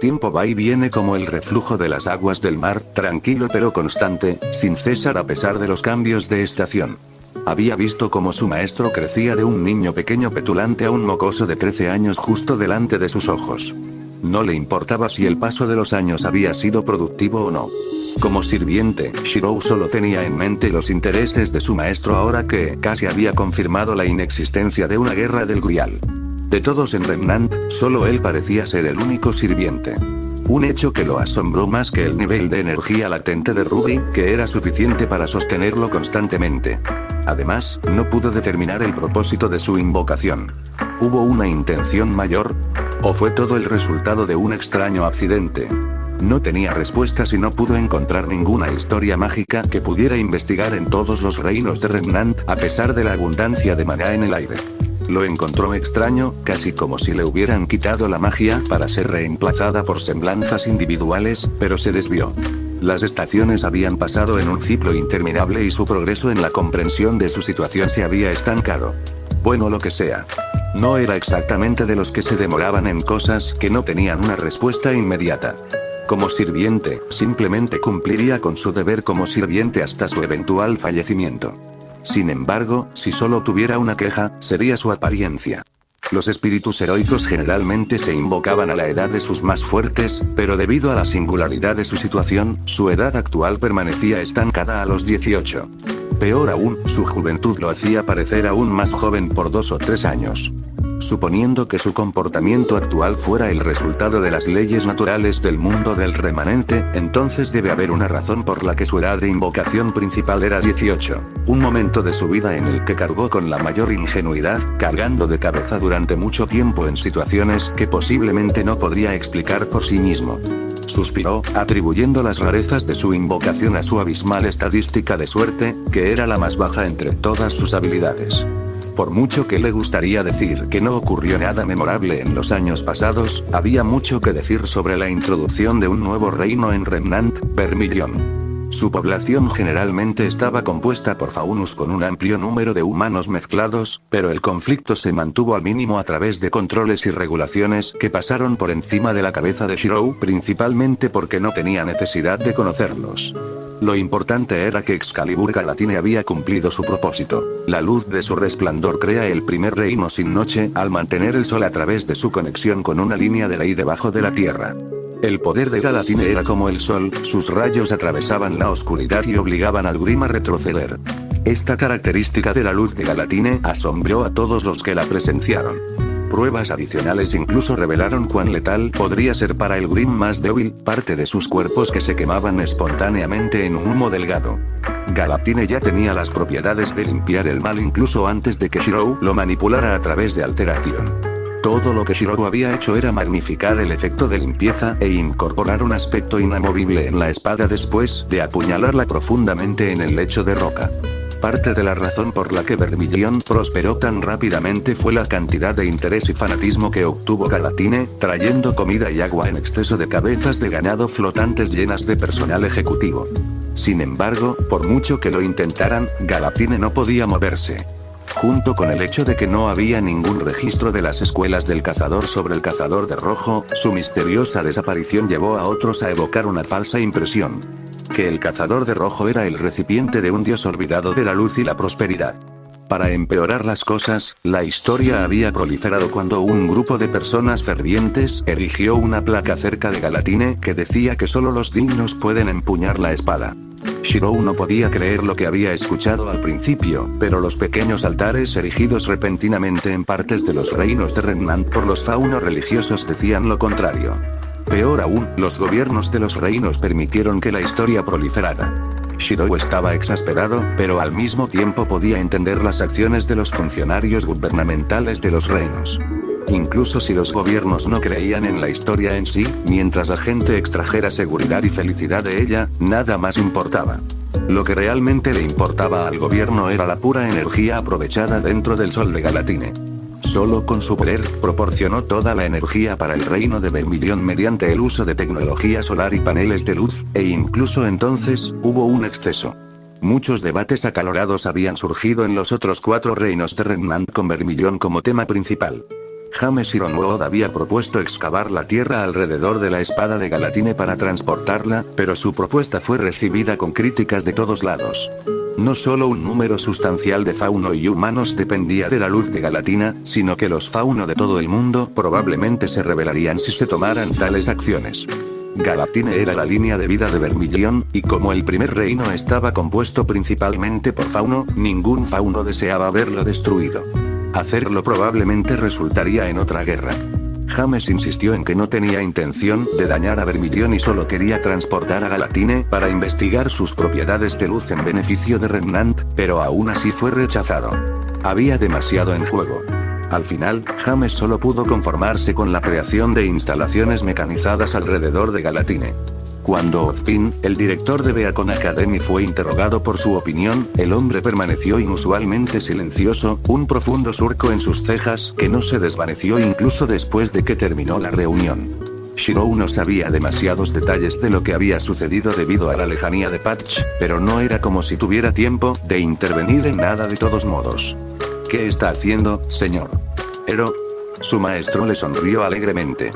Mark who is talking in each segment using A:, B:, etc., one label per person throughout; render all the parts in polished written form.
A: tiempo va y viene como el reflujo de las aguas del mar, tranquilo pero constante, sin cesar a pesar de los cambios de estación. Había visto cómo su maestro crecía de un niño pequeño petulante a un mocoso de 13 años justo delante de sus ojos. No le importaba si el paso de los años había sido productivo o no. Como sirviente, Shirou solo tenía en mente los intereses de su maestro ahora que casi había confirmado la inexistencia de una guerra del Grial. De todos en Remnant, solo él parecía ser el único sirviente. Un hecho que lo asombró más que el nivel de energía latente de Ruby, que era suficiente para sostenerlo constantemente. Además, no pudo determinar el propósito de su invocación. ¿Hubo una intención mayor? ¿O fue todo el resultado de un extraño accidente? No tenía respuestas y no pudo encontrar ninguna historia mágica que pudiera investigar en todos los reinos de Remnant, a pesar de la abundancia de maná en el aire. Lo encontró extraño, casi como si le hubieran quitado la magia para ser reemplazada por semblanzas individuales, pero se desvió. Las estaciones habían pasado en un ciclo interminable y su progreso en la comprensión de su situación se había estancado. Bueno, lo que sea. No era exactamente de los que se demoraban en cosas que no tenían una respuesta inmediata. Como sirviente, simplemente cumpliría con su deber como sirviente hasta su eventual fallecimiento. Sin embargo, si solo tuviera una queja, sería su apariencia. Los espíritus heroicos generalmente se invocaban a la edad de sus más fuertes, pero debido a la singularidad de su situación, su edad actual permanecía estancada a los 18. Peor aún, su juventud lo hacía parecer aún más joven por 2 o 3 años. Suponiendo que su comportamiento actual fuera el resultado de las leyes naturales del mundo del remanente, entonces debe haber una razón por la que su edad de invocación principal era 18. Un momento de su vida en el que cargó con la mayor ingenuidad, cargando de cabeza durante mucho tiempo en situaciones que posiblemente no podría explicar por sí mismo. Suspiró, atribuyendo las rarezas de su invocación a su abismal estadística de suerte, que era la más baja entre todas sus habilidades. Por mucho que le gustaría decir que no ocurrió nada memorable en los años pasados, había mucho que decir sobre la introducción de un nuevo reino en Remnant, Vermilion. Su población generalmente estaba compuesta por faunos con un amplio número de humanos mezclados, pero el conflicto se mantuvo al mínimo a través de controles y regulaciones que pasaron por encima de la cabeza de Shirou, principalmente porque no tenía necesidad de conocerlos. Lo importante era que Excalibur Galatine había cumplido su propósito. La luz de su resplandor crea el primer reino sin noche al mantener el sol a través de su conexión con una línea de ley debajo de la tierra. El poder de Galatine era como el sol, sus rayos atravesaban la oscuridad y obligaban al Grim a retroceder. Esta característica de la luz de Galatine asombró a todos los que la presenciaron. Pruebas adicionales incluso revelaron cuán letal podría ser para el Grim más débil, parte de sus cuerpos que se quemaban espontáneamente en un humo delgado. Galatine ya tenía las propiedades de limpiar el mal incluso antes de que Shirou lo manipulara a través de Alteration. Todo lo que Shirou había hecho era magnificar el efecto de limpieza e incorporar un aspecto inamovible en la espada después de apuñalarla profundamente en el lecho de roca. Parte de la razón por la que Vermilion prosperó tan rápidamente fue la cantidad de interés y fanatismo que obtuvo Galatine, trayendo comida y agua en exceso de cabezas de ganado flotantes llenas de personal ejecutivo. Sin embargo, por mucho que lo intentaran, Galatine no podía moverse. Junto con el hecho de que no había ningún registro de las escuelas del cazador sobre el cazador de rojo, su misteriosa desaparición llevó a otros a evocar una falsa impresión. Que el cazador de rojo era el recipiente de un dios olvidado de la luz y la prosperidad. Para empeorar las cosas, la historia había proliferado cuando un grupo de personas fervientes erigió una placa cerca de Galatine que decía que solo los dignos pueden empuñar la espada. Shirou no podía creer lo que había escuchado al principio, pero los pequeños altares erigidos repentinamente en partes de los reinos de Remnant por los faunos religiosos decían lo contrario. Peor aún, los gobiernos de los reinos permitieron que la historia proliferara. Shirou estaba exasperado, pero al mismo tiempo podía entender las acciones de los funcionarios gubernamentales de los reinos. Incluso si los gobiernos no creían en la historia en sí, mientras la gente extrajera seguridad y felicidad de ella, nada más importaba. Lo que realmente le importaba al gobierno era la pura energía aprovechada dentro del sol de Galatine. Solo con su poder, proporcionó toda la energía para el reino de Vermilion mediante el uso de tecnología solar y paneles de luz, e incluso entonces, hubo un exceso. Muchos debates acalorados habían surgido en los otros 4 reinos de Remnant con Vermilion como tema principal. James Ironwood había propuesto excavar la tierra alrededor de la espada de Galatine para transportarla, pero su propuesta fue recibida con críticas de todos lados. No solo un número sustancial de fauno y humanos dependía de la luz de Galatina, sino que los fauno de todo el mundo probablemente se rebelarían si se tomaran tales acciones. Galatine era la línea de vida de Vermilion, y como el primer reino estaba compuesto principalmente por fauno, ningún fauno deseaba verlo destruido. Hacerlo probablemente resultaría en otra guerra. James insistió en que no tenía intención de dañar a Vermilion y solo quería transportar a Galatine para investigar sus propiedades de luz en beneficio de Remnant, pero aún así fue rechazado. Había demasiado en juego. Al final, James solo pudo conformarse con la creación de instalaciones mecanizadas alrededor de Galatine. Cuando Ozpin, el director de Beacon Academy, fue interrogado por su opinión, el hombre permaneció inusualmente silencioso, un profundo surco en sus cejas que no se desvaneció incluso después de que terminó la reunión. Shirou no sabía demasiados detalles de lo que había sucedido debido a la lejanía de Patch, pero no era como si tuviera tiempo de intervenir en nada de todos modos. ¿Qué está haciendo, señor? Ero. Su maestro le sonrió alegremente.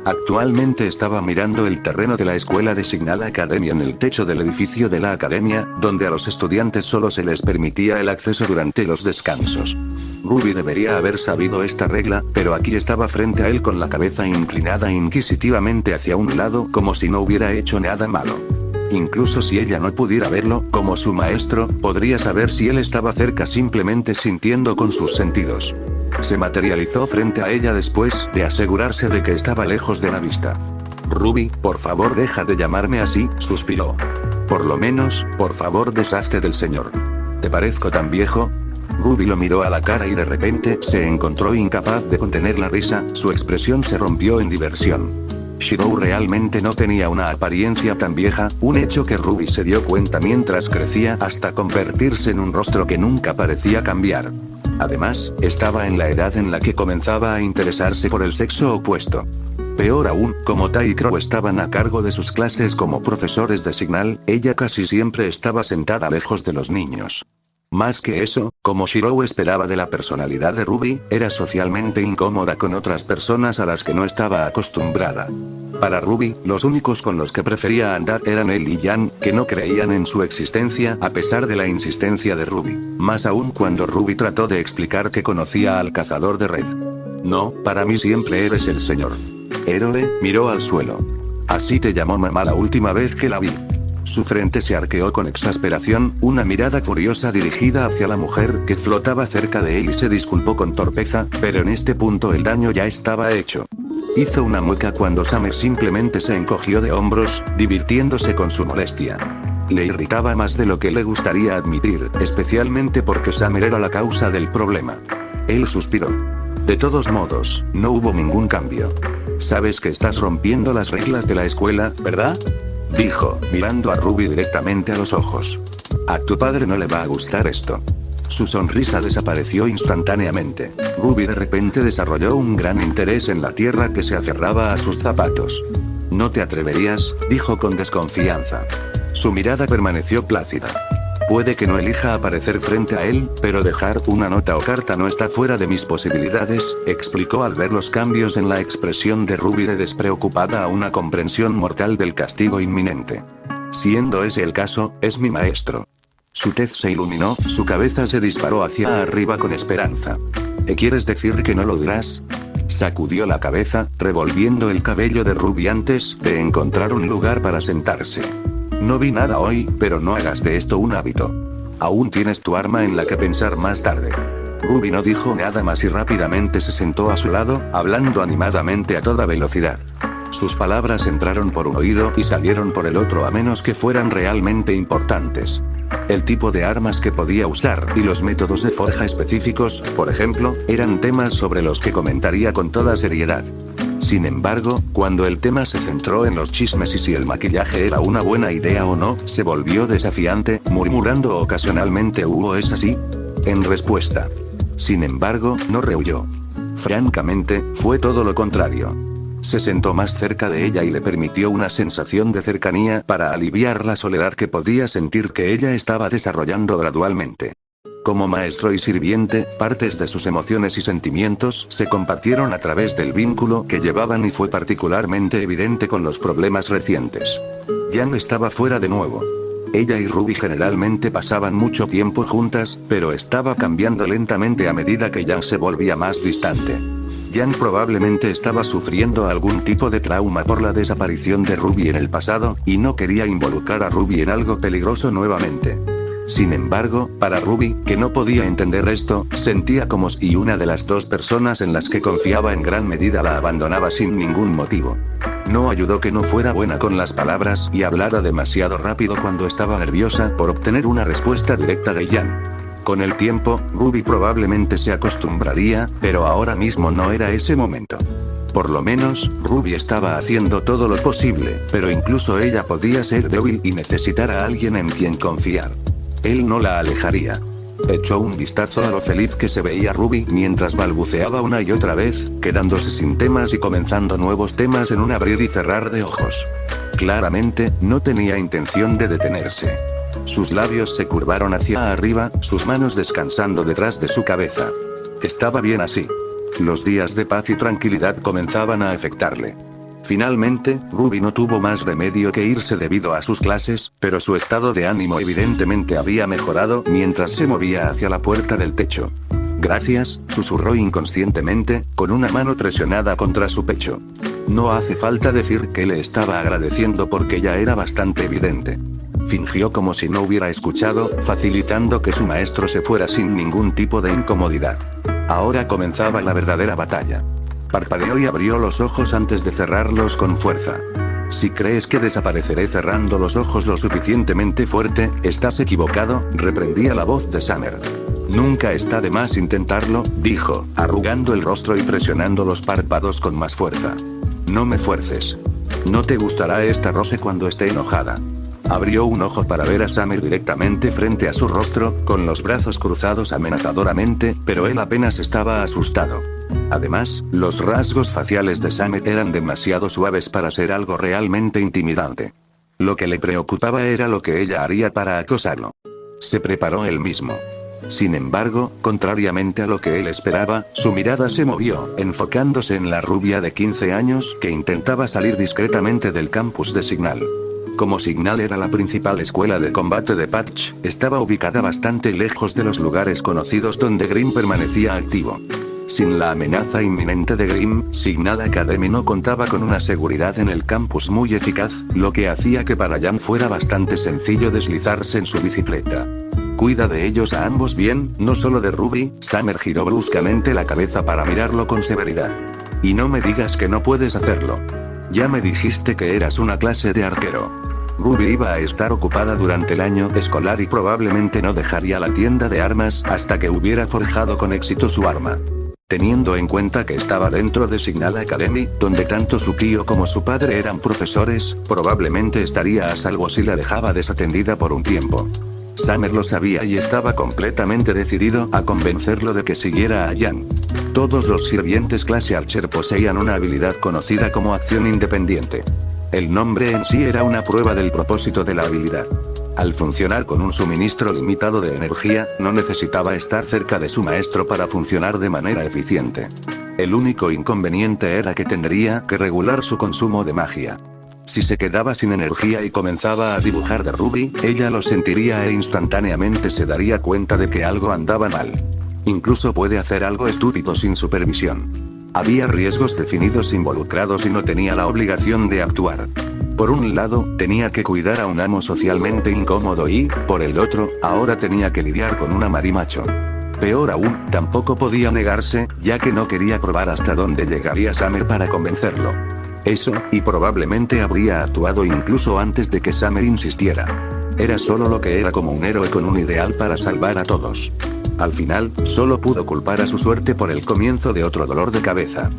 A: Actualmente estaba mirando el terreno de la escuela de Signal Academy en el techo del edificio de la academia, donde a los estudiantes solo se les permitía el acceso durante los descansos. Ruby debería haber sabido esta regla, pero aquí estaba frente a él con la cabeza inclinada inquisitivamente hacia un lado como si no hubiera hecho nada malo. Incluso si ella no pudiera verlo, como su maestro, podría saber si él estaba cerca simplemente sintiendo con sus sentidos. Se materializó frente a ella después de asegurarse de que estaba lejos de la vista. Ruby, por favor deja de llamarme así, suspiró. Por lo menos, por favor deshazte del señor. ¿Te parezco tan viejo? Ruby lo miró a la cara y de repente se encontró incapaz de contener la risa, su expresión se rompió en diversión. Shirou realmente no tenía una apariencia tan vieja, un hecho que Ruby se dio cuenta mientras crecía hasta convertirse en un rostro que nunca parecía cambiar. Además, estaba en la edad en la que comenzaba a interesarse por el sexo opuesto. Peor aún, como Tai y Crow estaban a cargo de sus clases como profesores de Signal, ella casi siempre estaba sentada lejos de los niños. Más que eso, como Shirou esperaba de la personalidad de Ruby, era socialmente incómoda con otras personas a las que no estaba acostumbrada. Para Ruby, los únicos con los que prefería andar eran él y Jan, que no creían en su existencia a pesar de la insistencia de Ruby. Más aún cuando Ruby trató de explicar que conocía al cazador de Red. No, para mí siempre eres el señor. Héroe, miró al suelo. Así te llamó mamá la última vez que la vi. Su frente se arqueó con exasperación, una mirada furiosa dirigida hacia la mujer que flotaba cerca de él y se disculpó con torpeza, pero en este punto el daño ya estaba hecho. Hizo una mueca cuando Summer simplemente se encogió de hombros, divirtiéndose con su molestia. Le irritaba más de lo que le gustaría admitir, especialmente porque Summer era la causa del problema. Él suspiró. De todos modos, no hubo ningún cambio. Sabes que estás rompiendo las reglas de la escuela, ¿verdad? Dijo, mirando a Ruby directamente a los ojos. A tu padre no le va a gustar esto. Su sonrisa desapareció instantáneamente. Ruby de repente desarrolló un gran interés en la tierra que se aferraba a sus zapatos. No te atreverías, dijo con desconfianza. Su mirada permaneció plácida. Puede que no elija aparecer frente a él, pero dejar una nota o carta no está fuera de mis posibilidades, explicó al ver los cambios en la expresión de Ruby de despreocupada a una comprensión mortal del castigo inminente. Siendo ese el caso, es mi maestro. Su tez se iluminó, su cabeza se disparó hacia arriba con esperanza. ¿Quieres decir que no lo dirás? Sacudió la cabeza, revolviendo el cabello de Ruby antes de encontrar un lugar para sentarse. No vi nada hoy, pero no hagas de esto un hábito. Aún tienes tu arma en la que pensar más tarde. Ruby no dijo nada más y rápidamente se sentó a su lado, hablando animadamente a toda velocidad. Sus palabras entraron por un oído y salieron por el otro a menos que fueran realmente importantes. El tipo de armas que podía usar y los métodos de forja específicos, por ejemplo, eran temas sobre los que comentaría con toda seriedad. Sin embargo, cuando el tema se centró en los chismes y si el maquillaje era una buena idea o no, se volvió desafiante, murmurando ocasionalmente ¿es así? En respuesta. Sin embargo, no rehuyó. Francamente, fue todo lo contrario. Se sentó más cerca de ella y le permitió una sensación de cercanía para aliviar la soledad que podía sentir que ella estaba desarrollando gradualmente. Como maestro y sirviente, partes de sus emociones y sentimientos se compartieron a través del vínculo que llevaban y fue particularmente evidente con los problemas recientes. Jan estaba fuera de nuevo. Ella y Ruby generalmente pasaban mucho tiempo juntas, pero estaba cambiando lentamente a medida que Jan se volvía más distante. Jan probablemente estaba sufriendo algún tipo de trauma por la desaparición de Ruby en el pasado, y no quería involucrar a Ruby en algo peligroso nuevamente. Sin embargo, para Ruby, que no podía entender esto, sentía como si una de las dos personas en las que confiaba en gran medida la abandonaba sin ningún motivo. No ayudó que no fuera buena con las palabras y hablara demasiado rápido cuando estaba nerviosa por obtener una respuesta directa de Jan. Con el tiempo, Ruby probablemente se acostumbraría, pero ahora mismo no era ese momento. Por lo menos, Ruby estaba haciendo todo lo posible, pero incluso ella podía ser débil y necesitar a alguien en quien confiar. Él no la alejaría. Echó un vistazo a lo feliz que se veía Ruby mientras balbuceaba una y otra vez, quedándose sin temas y comenzando nuevos temas en un abrir y cerrar de ojos. Claramente, no tenía intención de detenerse. Sus labios se curvaron hacia arriba, sus manos descansando detrás de su cabeza. Estaba bien así. Los días de paz y tranquilidad comenzaban a afectarle. Finalmente, Ruby no tuvo más remedio que irse debido a sus clases, pero su estado de ánimo evidentemente había mejorado mientras se movía hacia la puerta del techo. Gracias, susurró inconscientemente, con una mano presionada contra su pecho. No hace falta decir que le estaba agradeciendo porque ya era bastante evidente. Fingió como si no hubiera escuchado, facilitando que su maestro se fuera sin ningún tipo de incomodidad. Ahora comenzaba la verdadera batalla. Parpadeó y abrió los ojos antes de cerrarlos con fuerza. Si crees que desapareceré cerrando los ojos lo suficientemente fuerte, estás equivocado, reprendía la voz de Summer. Nunca está de más intentarlo, dijo, arrugando el rostro y presionando los párpados con más fuerza. No me fuerces. No te gustará esta Rose cuando esté enojada. Abrió un ojo para ver a Summer directamente frente a su rostro, con los brazos cruzados amenazadoramente, pero él apenas estaba asustado. Además, los rasgos faciales de Summer eran demasiado suaves para ser algo realmente intimidante. Lo que le preocupaba era lo que ella haría para acosarlo. Se preparó él mismo. Sin embargo, contrariamente a lo que él esperaba, su mirada se movió, enfocándose en la rubia de 15 años que intentaba salir discretamente del campus de Signal. Como Signal era la principal escuela de combate de Patch, estaba ubicada bastante lejos de los lugares conocidos donde Grimm permanecía activo. Sin la amenaza inminente de Grimm, Signal Academy no contaba con una seguridad en el campus muy eficaz, lo que hacía que para Jan fuera bastante sencillo deslizarse en su bicicleta. Cuida de ellos a ambos bien, no solo de Ruby. Summer giró bruscamente la cabeza para mirarlo con severidad. Y no me digas que no puedes hacerlo. Ya me dijiste que eras una clase de arquero. Ruby iba a estar ocupada durante el año escolar y probablemente no dejaría la tienda de armas hasta que hubiera forjado con éxito su arma. Teniendo en cuenta que estaba dentro de Signal Academy, donde tanto su tío como su padre eran profesores, probablemente estaría a salvo si la dejaba desatendida por un tiempo. Summer lo sabía y estaba completamente decidido a convencerlo de que siguiera a Jan. Todos los sirvientes clase Archer poseían una habilidad conocida como acción independiente. El nombre en sí era una prueba del propósito de la habilidad. Al funcionar con un suministro limitado de energía, no necesitaba estar cerca de su maestro para funcionar de manera eficiente. El único inconveniente era que tendría que regular su consumo de magia. Si se quedaba sin energía y comenzaba a dibujar de Ruby, ella lo sentiría e instantáneamente se daría cuenta de que algo andaba mal. Incluso puede hacer algo estúpido sin supervisión. Había riesgos definidos involucrados y no tenía la obligación de actuar. Por un lado, tenía que cuidar a un amo socialmente incómodo y, por el otro, ahora tenía que lidiar con una marimacho. Peor aún, tampoco podía negarse, ya que no quería probar hasta dónde llegaría Summer para convencerlo. Eso, y probablemente habría actuado incluso antes de que Summer insistiera. Era solo lo que era como un héroe con un ideal para salvar a todos. Al final, solo pudo culpar a su suerte por el comienzo de otro dolor de cabeza.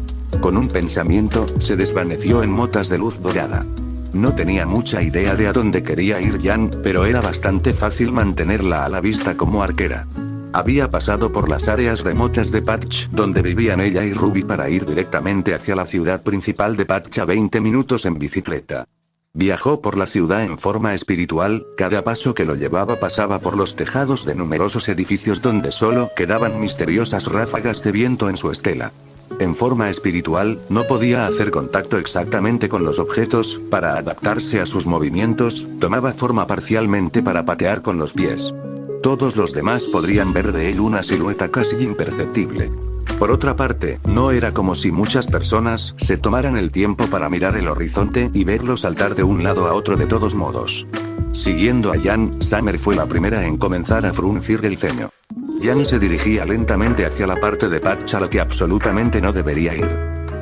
A: Con un pensamiento, se desvaneció en motas de luz dorada. No tenía mucha idea de a dónde quería ir Jan, pero era bastante fácil mantenerla a la vista como arquera. Había pasado por las áreas remotas de Patch, donde vivían ella y Ruby para ir directamente hacia la ciudad principal de Patch a 20 minutos en bicicleta. Viajó por la ciudad en forma espiritual, cada paso que lo llevaba pasaba por los tejados de numerosos edificios donde solo quedaban misteriosas ráfagas de viento en su estela. En forma espiritual, no podía hacer contacto exactamente con los objetos, para adaptarse a sus movimientos, tomaba forma parcialmente para patear con los pies. Todos los demás podrían ver de él una silueta casi imperceptible. Por otra parte, no era como si muchas personas se tomaran el tiempo para mirar el horizonte y verlo saltar de un lado a otro de todos modos. Siguiendo a Jan, Summer fue la primera en comenzar a fruncir el ceño. Jan se dirigía lentamente hacia la parte de Patch a la que absolutamente no debería ir.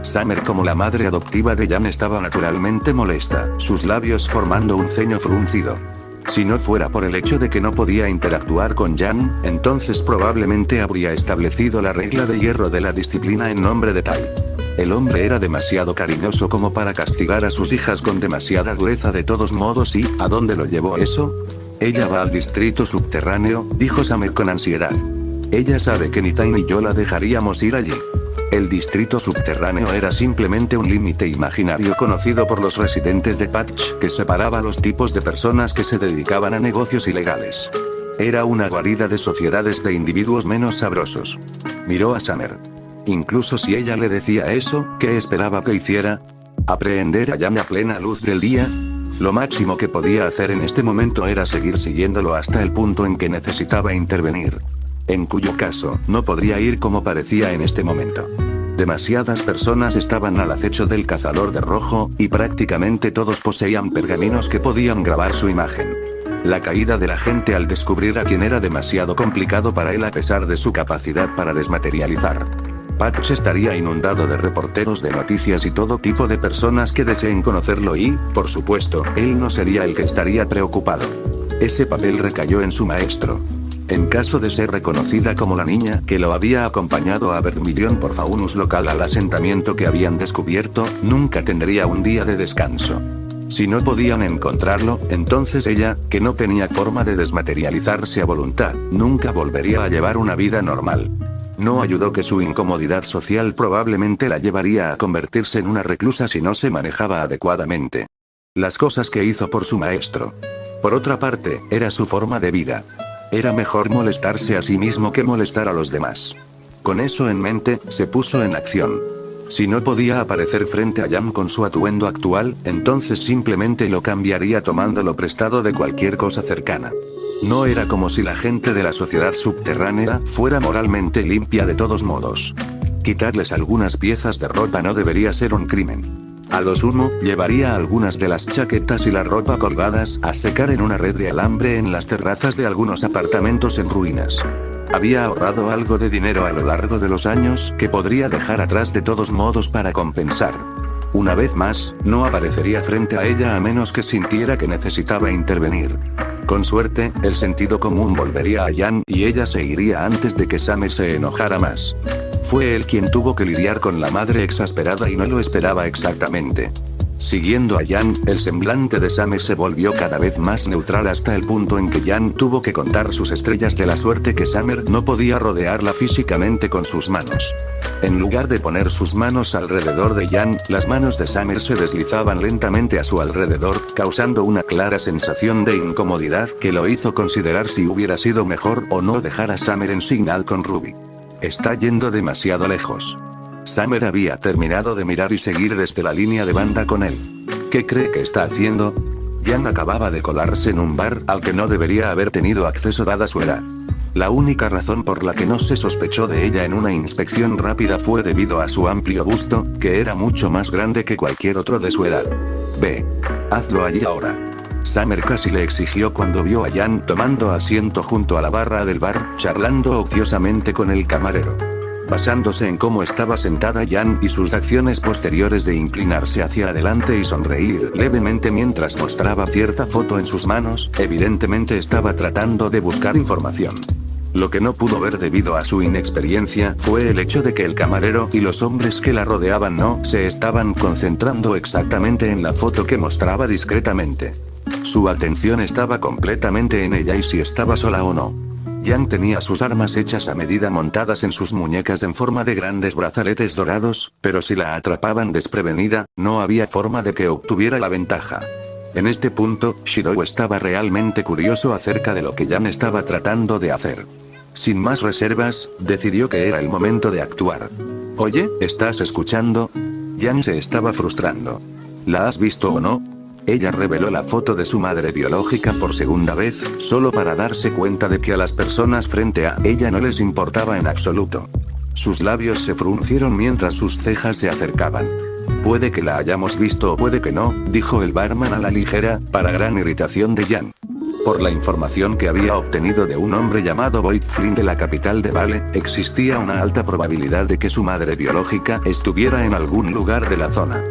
A: Summer, como la madre adoptiva de Jan, estaba naturalmente molesta, sus labios formando un ceño fruncido. Si no fuera por el hecho de que no podía interactuar con Jan, entonces probablemente habría establecido la regla de hierro de la disciplina en nombre de Tai. El hombre era demasiado cariñoso como para castigar a sus hijas con demasiada dureza de todos modos. ¿Y a dónde lo llevó eso? Ella va al distrito subterráneo, dijo Summer con ansiedad. Ella sabe que ni Tai ni yo la dejaríamos ir allí. El distrito subterráneo era simplemente un límite imaginario conocido por los residentes de Patch que separaba los tipos de personas que se dedicaban a negocios ilegales. Era una guarida de sociedades de individuos menos sabrosos. Miró a Summer. Incluso si ella le decía eso, ¿qué esperaba que hiciera? ¿Aprehender a Jan a plena luz del día? Lo máximo que podía hacer en este momento era seguir siguiéndolo hasta el punto en que necesitaba intervenir. En cuyo caso, no podría ir como parecía en este momento. Demasiadas personas estaban al acecho del cazador de rojo, y prácticamente todos poseían pergaminos que podían grabar su imagen. La caída de la gente al descubrir a quien era demasiado complicado para él a pesar de su capacidad para desmaterializar. Patch estaría inundado de reporteros de noticias y todo tipo de personas que deseen conocerlo y, por supuesto, él no sería el que estaría preocupado. Ese papel recayó en su maestro. En caso de ser reconocida como la niña que lo había acompañado a Vermilion por Faunus local al asentamiento que habían descubierto, nunca tendría un día de descanso. Si no podían encontrarlo, entonces ella, que no tenía forma de desmaterializarse a voluntad, nunca volvería a llevar una vida normal. No ayudó que su incomodidad social probablemente la llevaría a convertirse en una reclusa si no se manejaba adecuadamente. Las cosas que hizo por su maestro. Por otra parte, era su forma de vida. Era mejor molestarse a sí mismo que molestar a los demás. Con eso en mente, se puso en acción. Si no podía aparecer frente a Jan con su atuendo actual, entonces simplemente lo cambiaría tomándolo prestado de cualquier cosa cercana. No era como si la gente de la sociedad subterránea fuera moralmente limpia de todos modos. Quitarles algunas piezas de ropa no debería ser un crimen. A lo sumo, llevaría algunas de las chaquetas y la ropa colgadas a secar en una red de alambre en las terrazas de algunos apartamentos en ruinas. Había ahorrado algo de dinero a lo largo de los años que podría dejar atrás de todos modos para compensar. Una vez más, no aparecería frente a ella a menos que sintiera que necesitaba intervenir. Con suerte, el sentido común volvería a Jan y ella se iría antes de que Summer se enojara más. Fue él quien tuvo que lidiar con la madre exasperada y no lo esperaba exactamente. Siguiendo a Jan, el semblante de Summer se volvió cada vez más neutral hasta el punto en que Jan tuvo que contar sus estrellas de la suerte que Summer no podía rodearla físicamente con sus manos. En lugar de poner sus manos alrededor de Jan, las manos de Summer se deslizaban lentamente a su alrededor, causando una clara sensación de incomodidad que lo hizo considerar si hubiera sido mejor o no dejar a Summer en Signal con Ruby. Está yendo demasiado lejos. Summer había terminado de mirar y seguir desde la línea de banda con él. ¿Qué cree que está haciendo? Jan acababa de colarse en un bar al que no debería haber tenido acceso dada su edad. La única razón por la que no se sospechó de ella en una inspección rápida fue debido a su amplio busto, que era mucho más grande que cualquier otro de su edad. Ve. Hazlo allí ahora. Summer casi le exigió cuando vio a Jan tomando asiento junto a la barra del bar, charlando ociosamente con el camarero. Basándose en cómo estaba sentada Jan y sus acciones posteriores de inclinarse hacia adelante y sonreír levemente mientras mostraba cierta foto en sus manos, evidentemente estaba tratando de buscar información. Lo que no pudo ver debido a su inexperiencia fue el hecho de que el camarero y los hombres que la rodeaban no se estaban concentrando exactamente en la foto que mostraba discretamente. Su atención estaba completamente en ella y si estaba sola o no. Jan tenía sus armas hechas a medida montadas en sus muñecas en forma de grandes brazaletes dorados, pero si la atrapaban desprevenida, no había forma de que obtuviera la ventaja. En este punto, Shirou estaba realmente curioso acerca de lo que Jan estaba tratando de hacer. Sin más reservas, decidió que era el momento de actuar. Oye, ¿estás escuchando? Jan se estaba frustrando. ¿La has visto o no? Ella reveló la foto de su madre biológica por segunda vez, solo para darse cuenta de que a las personas frente a ella no les importaba en absoluto. Sus labios se fruncieron mientras sus cejas se acercaban. Puede que la hayamos visto o puede que no, dijo el barman a la ligera, para gran irritación de Jan. Por la información que había obtenido de un hombre llamado Boyd Flynn de la capital de Vale, existía una alta probabilidad de que su madre biológica estuviera en algún lugar de la zona.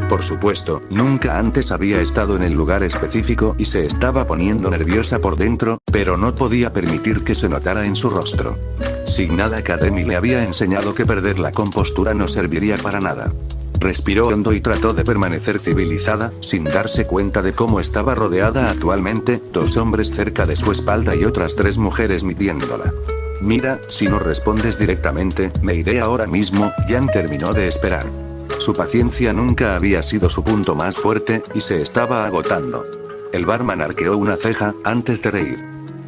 A: Por supuesto, nunca antes había estado en el lugar específico y se estaba poniendo nerviosa por dentro, pero no podía permitir que se notara en su rostro. Signal Academy le había enseñado que perder la compostura no serviría para nada. Respiró hondo y trató de permanecer civilizada, sin darse cuenta de cómo estaba rodeada actualmente, 2 hombres cerca de su espalda y otras 3 mujeres midiéndola. Mira, si no respondes directamente, me iré ahora mismo. Jan terminó de esperar. Su paciencia nunca había sido su punto más fuerte, y se estaba agotando. El barman arqueó una ceja, antes de reír.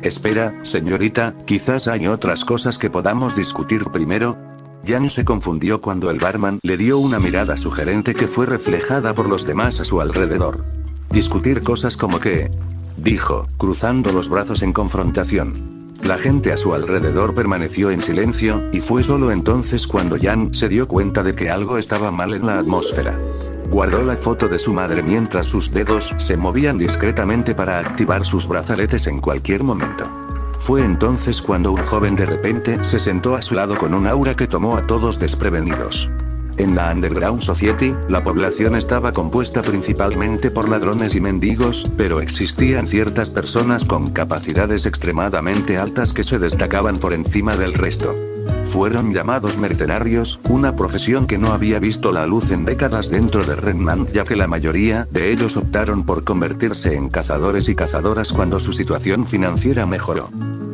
A: Espera, señorita, quizás hay otras cosas que podamos discutir primero. Jan se confundió cuando el barman le dio una mirada sugerente que fue reflejada por los demás a su alrededor. Discutir cosas como qué, dijo, cruzando los brazos en confrontación. La gente a su alrededor permaneció en silencio, y fue solo entonces cuando Jan se dio cuenta de que algo estaba mal en la atmósfera. Guardó la foto de su madre mientras sus dedos se movían discretamente para activar sus brazaletes en cualquier momento. Fue entonces cuando un joven de repente se sentó a su lado con un aura que tomó a todos desprevenidos. En la Underground Society, la población estaba compuesta principalmente por ladrones y mendigos, pero existían ciertas personas con capacidades extremadamente altas que se destacaban por encima del resto. Fueron llamados mercenarios, una profesión que no había visto la luz en décadas dentro de Redmond, ya que la mayoría de ellos optaron por convertirse en cazadores y cazadoras cuando su situación financiera mejoró.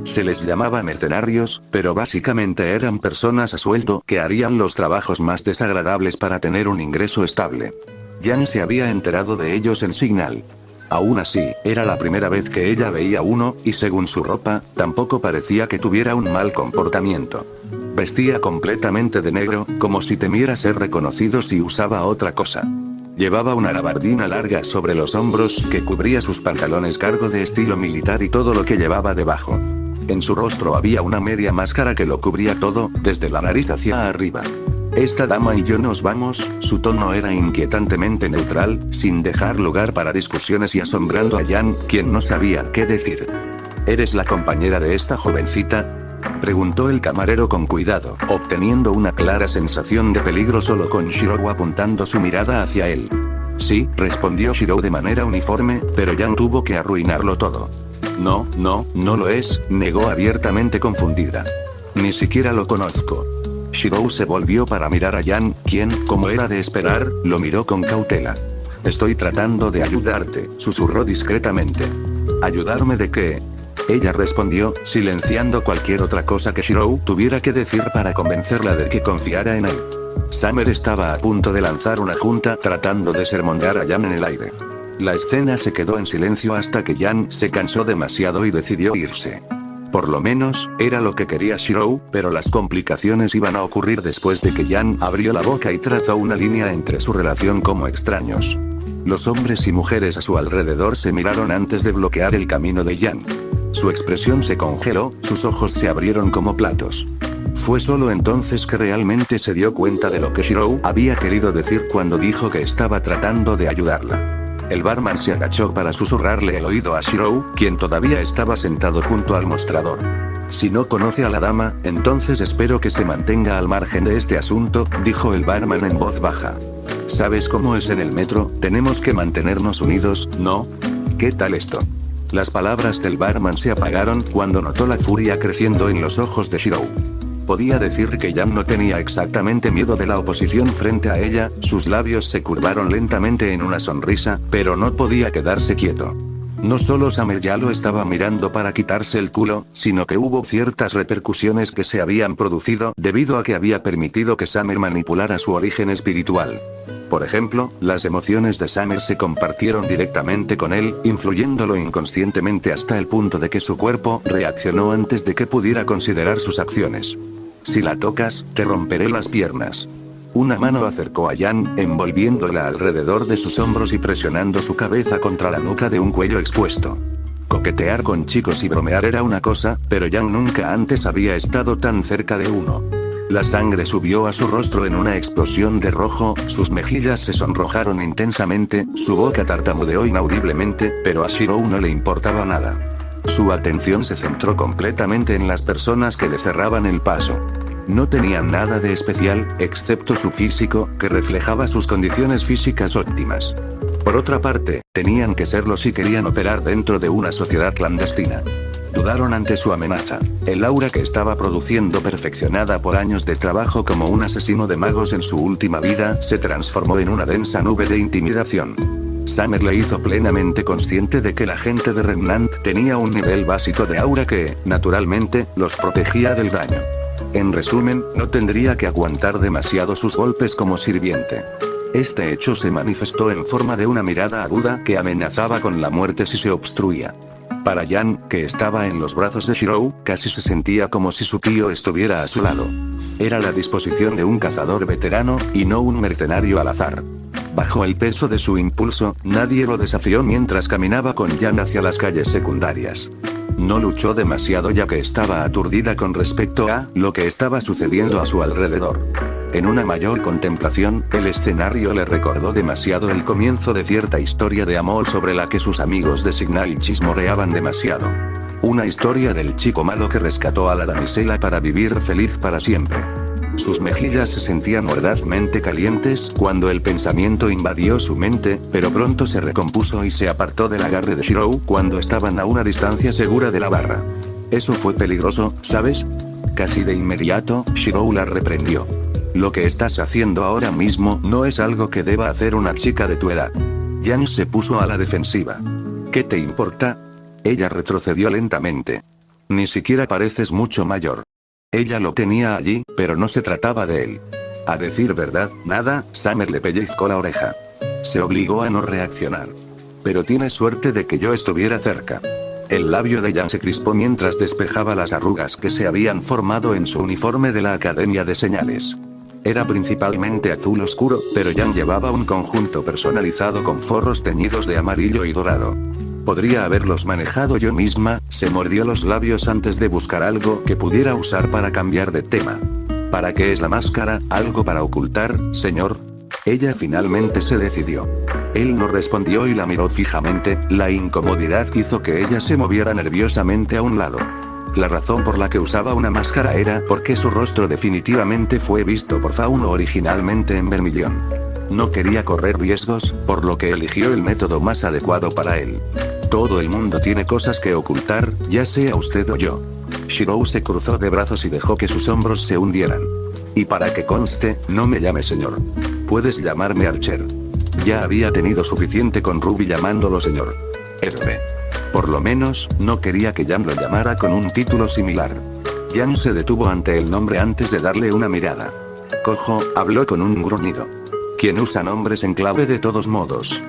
A: Se les llamaba mercenarios, pero básicamente eran personas a sueldo que harían los trabajos más desagradables para tener un ingreso estable. Jan se había enterado de ellos en Signal. Aún así, era la primera vez que ella veía uno, y según su ropa, tampoco parecía que tuviera un mal comportamiento. Vestía completamente de negro, como si temiera ser reconocido si usaba otra cosa. Llevaba una gabardina larga sobre los hombros que cubría sus pantalones cargo de estilo militar y todo lo que llevaba debajo. En su rostro había una media máscara que lo cubría todo, desde la nariz hacia arriba. Esta dama y yo nos vamos. Su tono era inquietantemente neutral, sin dejar lugar para discusiones y asombrando a Jan, quien no sabía qué decir. ¿Eres la compañera de esta jovencita?, preguntó el camarero con cuidado, obteniendo una clara sensación de peligro solo con Shirou apuntando su mirada hacia él. Sí, respondió Shirou de manera uniforme, pero Jan tuvo que arruinarlo todo. No lo es, negó abiertamente confundida. Ni siquiera lo conozco. Shirou se volvió para mirar a Jan, quien, como era de esperar, lo miró con cautela. Estoy tratando de ayudarte, susurró discretamente. ¿Ayudarme de qué? Ella respondió, silenciando cualquier otra cosa que Shirou tuviera que decir para convencerla de que confiara en él. Summer estaba a punto de lanzar una junta tratando de sermonear a Jan en el aire. La escena se quedó en silencio hasta que Jan se cansó demasiado y decidió irse. Por lo menos, era lo que quería Shirou, pero las complicaciones iban a ocurrir después de que Jan abrió la boca y trazó una línea entre su relación como extraños. Los hombres y mujeres a su alrededor se miraron antes de bloquear el camino de Jan. Su expresión se congeló, sus ojos se abrieron como platos. Fue solo entonces que realmente se dio cuenta de lo que Shirou había querido decir cuando dijo que estaba tratando de ayudarla. El barman se agachó para susurrarle el oído a Shirou, quien todavía estaba sentado junto al mostrador. Si no conoce a la dama, entonces espero que se mantenga al margen de este asunto, dijo el barman en voz baja. ¿Sabes cómo es en el metro? Tenemos que mantenernos unidos, ¿no? ¿Qué tal esto? Las palabras del barman se apagaron cuando notó la furia creciendo en los ojos de Shirou. Podía decir que Jan no tenía exactamente miedo de la oposición frente a ella, sus labios se curvaron lentamente en una sonrisa, pero no podía quedarse quieto. No solo Summer ya lo estaba mirando para quitarse el culo, sino que hubo ciertas repercusiones que se habían producido debido a que había permitido que Summer manipulara su origen espiritual. Por ejemplo, las emociones de Summer se compartieron directamente con él, influyéndolo inconscientemente hasta el punto de que su cuerpo reaccionó antes de que pudiera considerar sus acciones. Si la tocas, te romperé las piernas. Una mano acercó a Jan, envolviéndola alrededor de sus hombros y presionando su cabeza contra la nuca de un cuello expuesto. Coquetear con chicos y bromear era una cosa, pero Jan nunca antes había estado tan cerca de uno. La sangre subió a su rostro en una explosión de rojo, sus mejillas se sonrojaron intensamente, su boca tartamudeó inaudiblemente, pero a Shirou no le importaba nada. Su atención se centró completamente en las personas que le cerraban el paso. No tenían nada de especial, excepto su físico, que reflejaba sus condiciones físicas óptimas. Por otra parte, tenían que serlo si querían operar dentro de una sociedad clandestina. Dudaron ante su amenaza. El aura que estaba produciendo, perfeccionada por años de trabajo como un asesino de magos en su última vida, se transformó en una densa nube de intimidación. Summer le hizo plenamente consciente de que la gente de Remnant tenía un nivel básico de aura que, naturalmente, los protegía del daño. En resumen, no tendría que aguantar demasiado sus golpes como sirviente. Este hecho se manifestó en forma de una mirada aguda que amenazaba con la muerte si se obstruía. Para Jan, que estaba en los brazos de Shirou, casi se sentía como si su tío estuviera a su lado. Era la disposición de un cazador veterano, y no un mercenario al azar. Bajo el peso de su impulso, nadie lo desafió mientras caminaba con Jan hacia las calles secundarias. No luchó demasiado ya que estaba aturdida con respecto a lo que estaba sucediendo a su alrededor. En una mayor contemplación, el escenario le recordó demasiado el comienzo de cierta historia de amor sobre la que sus amigos de Signal chismorreaban demasiado. Una historia del chico malo que rescató a la damisela para vivir feliz para siempre. Sus mejillas se sentían mordazmente calientes cuando el pensamiento invadió su mente, pero pronto se recompuso y se apartó del agarre de Shirou cuando estaban a una distancia segura de la barra. Eso fue peligroso, ¿sabes? Casi de inmediato, Shirou la reprendió. Lo que estás haciendo ahora mismo no es algo que deba hacer una chica de tu edad. Jan se puso a la defensiva. ¿Qué te importa? Ella retrocedió lentamente. Ni siquiera pareces mucho mayor. Ella lo tenía allí, pero no se trataba de él. A decir verdad, nada, Summer le pellizcó la oreja. Se obligó a no reaccionar. Pero tienes suerte de que yo estuviera cerca. El labio de Jan se crispó mientras despejaba las arrugas que se habían formado en su uniforme de la Academia de Señales. Era principalmente azul oscuro, pero Jan llevaba un conjunto personalizado con forros teñidos de amarillo y dorado. Podría haberlos manejado yo misma, se mordió los labios antes de buscar algo que pudiera usar para cambiar de tema. ¿Para qué es la máscara? ¿Algo para ocultar, señor? Ella finalmente se decidió. Él no respondió y la miró fijamente, la incomodidad hizo que ella se moviera nerviosamente a un lado. La razón por la que usaba una máscara era porque su rostro definitivamente fue visto por Fauno originalmente en Vermilion. No quería correr riesgos, por lo que eligió el método más adecuado para él. Todo el mundo tiene cosas que ocultar, ya sea usted o yo. Shirou se cruzó de brazos y dejó que sus hombros se hundieran. Y para que conste, no me llame señor. Puedes llamarme Archer. Ya había tenido suficiente con Ruby llamándolo señor. Héroe. Por lo menos, no quería que Jan lo llamara con un título similar. Jan se detuvo ante el nombre antes de darle una mirada. Cojo, habló con un gruñido. ¿Quién usa nombres en clave de todos modos?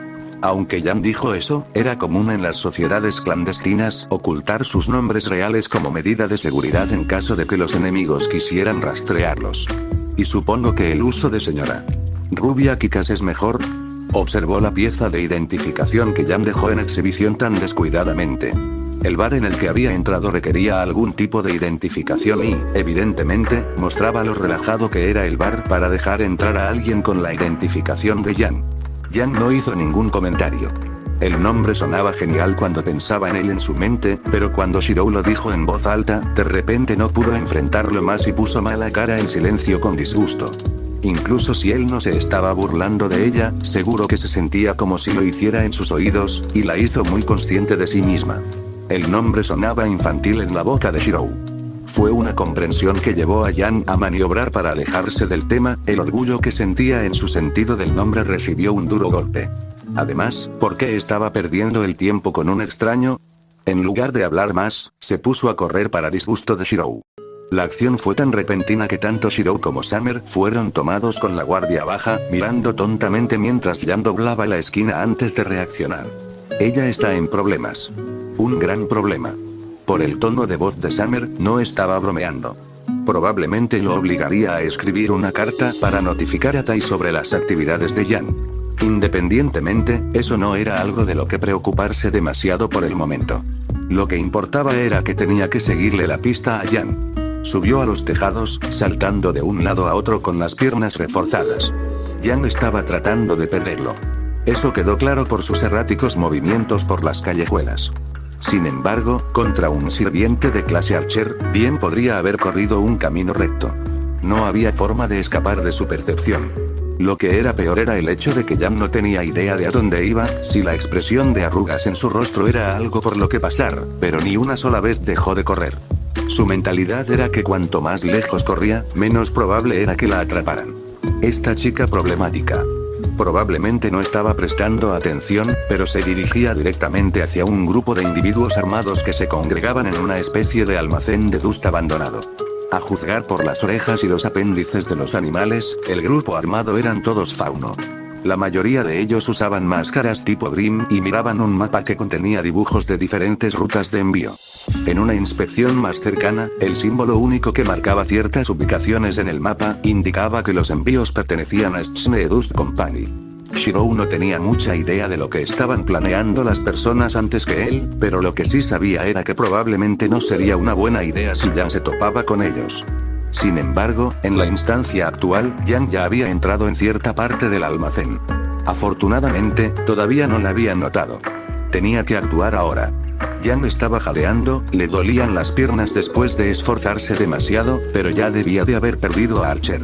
A: Aunque Jan dijo eso, era común en las sociedades clandestinas ocultar sus nombres reales como medida de seguridad en caso de que los enemigos quisieran rastrearlos. Y supongo que el uso de señora Rubia quizás es mejor. Observó la pieza de identificación que Jan dejó en exhibición tan descuidadamente. El bar en el que había entrado requería algún tipo de identificación y, evidentemente, mostraba lo relajado que era el bar para dejar entrar a alguien con la identificación de Jan. Jan no hizo ningún comentario. El nombre sonaba genial cuando pensaba en él en su mente, pero cuando Shirou lo dijo en voz alta, de repente no pudo enfrentarlo más y puso mala cara en silencio con disgusto. Incluso si él no se estaba burlando de ella, seguro que se sentía como si lo hiciera en sus oídos, y la hizo muy consciente de sí misma. El nombre sonaba infantil en la boca de Shirou. Fue una comprensión que llevó a Jan a maniobrar para alejarse del tema, el orgullo que sentía en su sentido del nombre recibió un duro golpe. Además, ¿por qué estaba perdiendo el tiempo con un extraño? En lugar de hablar más, se puso a correr para disgusto de Shirou. La acción fue tan repentina que tanto Shirou como Summer fueron tomados con la guardia baja, mirando tontamente mientras Jan doblaba la esquina antes de reaccionar. Ella está en problemas. Un gran problema. Por el tono de voz de Summer, no estaba bromeando. Probablemente lo obligaría a escribir una carta para notificar a Tai sobre las actividades de Jan. Independientemente, eso no era algo de lo que preocuparse demasiado por el momento. Lo que importaba era que tenía que seguirle la pista a Jan. Subió a los tejados, saltando de un lado a otro con las piernas reforzadas. Jan estaba tratando de perderlo. Eso quedó claro por sus erráticos movimientos por las callejuelas. Sin embargo, contra un sirviente de clase Archer, bien podría haber corrido un camino recto. No había forma de escapar de su percepción. Lo que era peor era el hecho de que Jan no tenía idea de a dónde iba, si la expresión de arrugas en su rostro era algo por lo que pasar, pero ni una sola vez dejó de correr. Su mentalidad era que cuanto más lejos corría, menos probable era que la atraparan. Esta chica problemática. Probablemente no estaba prestando atención, pero se dirigía directamente hacia un grupo de individuos armados que se congregaban en una especie de almacén de dust abandonado. A juzgar por las orejas y los apéndices de los animales, el grupo armado eran todos fauno. La mayoría de ellos usaban máscaras tipo Grimm y miraban un mapa que contenía dibujos de diferentes rutas de envío. En una inspección más cercana, el símbolo único que marcaba ciertas ubicaciones en el mapa indicaba que los envíos pertenecían a Schnee Dust Company. Shirou no tenía mucha idea de lo que estaban planeando las personas antes que él, pero lo que sí sabía era que probablemente no sería una buena idea si Jan se topaba con ellos. Sin embargo, en la instancia actual, Jan ya había entrado en cierta parte del almacén. Afortunadamente, todavía no la habían notado. Tenía que actuar ahora. Jan estaba jadeando, le dolían las piernas después de esforzarse demasiado, pero ya debía de haber perdido a Archer.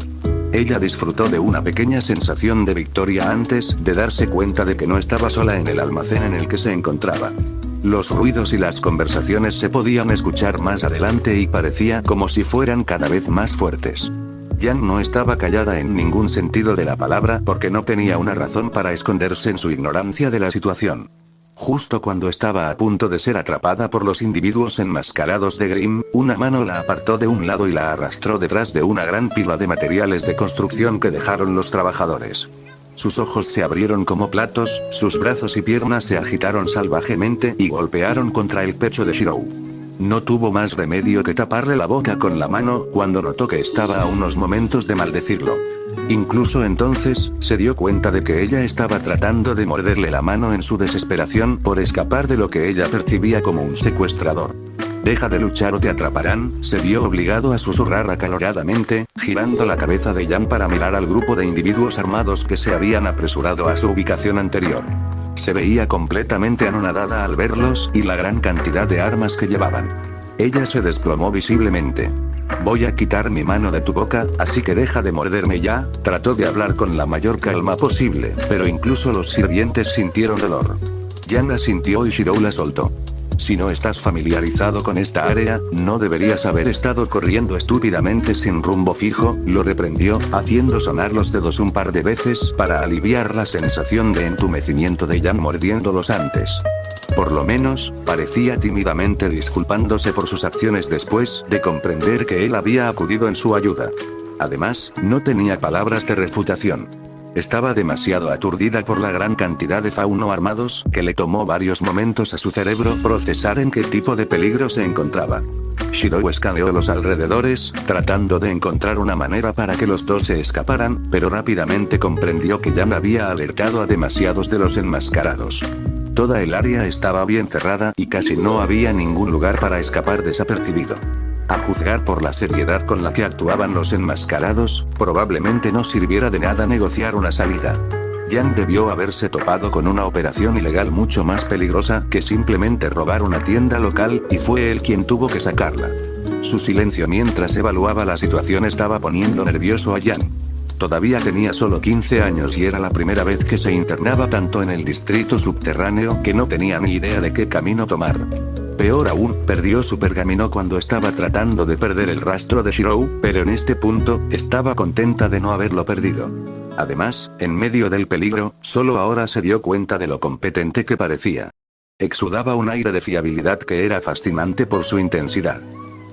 A: Ella disfrutó de una pequeña sensación de victoria antes de darse cuenta de que no estaba sola en el almacén en el que se encontraba. Los ruidos y las conversaciones se podían escuchar más adelante y parecía como si fueran cada vez más fuertes. Jan no estaba callada en ningún sentido de la palabra porque no tenía una razón para esconderse en su ignorancia de la situación. Justo cuando estaba a punto de ser atrapada por los individuos enmascarados de Grimm, una mano la apartó de un lado y la arrastró detrás de una gran pila de materiales de construcción que dejaron los trabajadores. Sus ojos se abrieron como platos, sus brazos y piernas se agitaron salvajemente y golpearon contra el pecho de Shirou. No tuvo más remedio que taparle la boca con la mano cuando notó que estaba a unos momentos de maldecirlo. Incluso entonces, se dio cuenta de que ella estaba tratando de morderle la mano en su desesperación por escapar de lo que ella percibía como un secuestrador. «Deja de luchar o te atraparán», se vio obligado a susurrar acaloradamente, girando la cabeza de Jan para mirar al grupo de individuos armados que se habían apresurado a su ubicación anterior. Se veía completamente anonadada al verlos y la gran cantidad de armas que llevaban. Ella se desplomó visiblemente. «Voy a quitar mi mano de tu boca, así que deja de morderme ya», trató de hablar con la mayor calma posible, pero incluso los sirvientes sintieron dolor. Jan asintió y Shirou la soltó. «Si no estás familiarizado con esta área, no deberías haber estado corriendo estúpidamente sin rumbo fijo», lo reprendió, haciendo sonar los dedos un par de veces para aliviar la sensación de entumecimiento de Jan mordiéndolos antes. Por lo menos, parecía tímidamente disculpándose por sus acciones después de comprender que él había acudido en su ayuda. Además, no tenía palabras de refutación. Estaba demasiado aturdida por la gran cantidad de fauno armados que le tomó varios momentos a su cerebro procesar en qué tipo de peligro se encontraba. Shirou escaneó los alrededores, tratando de encontrar una manera para que los dos se escaparan, pero rápidamente comprendió que Jan había alertado a demasiados de los enmascarados. Toda el área estaba bien cerrada y casi no había ningún lugar para escapar desapercibido. A juzgar por la seriedad con la que actuaban los enmascarados, probablemente no sirviera de nada negociar una salida. Jan debió haberse topado con una operación ilegal mucho más peligrosa que simplemente robar una tienda local, y fue él quien tuvo que sacarla. Su silencio mientras evaluaba la situación estaba poniendo nervioso a Jan. Todavía tenía solo 15 años y era la primera vez que se internaba tanto en el distrito subterráneo que no tenía ni idea de qué camino tomar. Peor aún, perdió su pergamino cuando estaba tratando de perder el rastro de Shirou, pero en este punto, estaba contenta de no haberlo perdido. Además, en medio del peligro, solo ahora se dio cuenta de lo competente que parecía. Exudaba un aire de fiabilidad que era fascinante por su intensidad.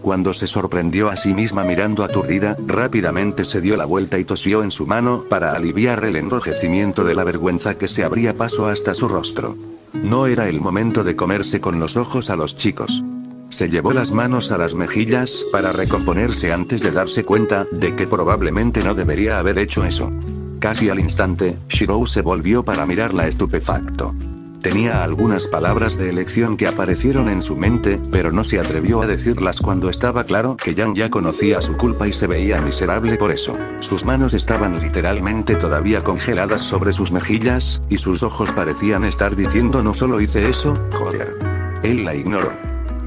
A: Cuando se sorprendió a sí misma mirando aturdida, rápidamente se dio la vuelta y tosió en su mano para aliviar el enrojecimiento de la vergüenza que se abría paso hasta su rostro. No era el momento de comerse con los ojos a los chicos. Se llevó las manos a las mejillas para recomponerse antes de darse cuenta de que probablemente no debería haber hecho eso. Casi al instante, Shirou se volvió para mirarla estupefacto. Tenía algunas palabras de elección que aparecieron en su mente, pero no se atrevió a decirlas cuando estaba claro que Yang ya conocía su culpa y se veía miserable por eso. Sus manos estaban literalmente todavía congeladas sobre sus mejillas, y sus ojos parecían estar diciendo no solo hice eso, joder. Él la ignoró.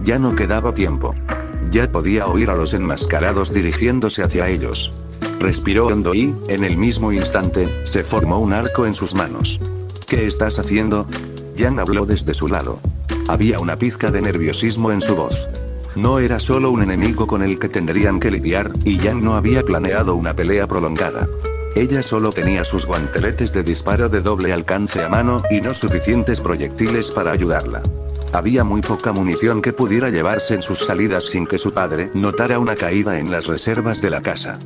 A: Ya no quedaba tiempo. Ya podía oír a los enmascarados dirigiéndose hacia ellos. Respiró hondo y, en el mismo instante, se formó un arco en sus manos. ¿Qué estás haciendo? Yang habló desde su lado. Había una pizca de nerviosismo en su voz. No era solo un enemigo con el que tendrían que lidiar, y Yang no había planeado una pelea prolongada. Ella solo tenía sus guanteletes de disparo de doble alcance a mano y no suficientes proyectiles para ayudarla. Había muy poca munición que pudiera llevarse en sus salidas sin que su padre notara una caída en las reservas de la casa.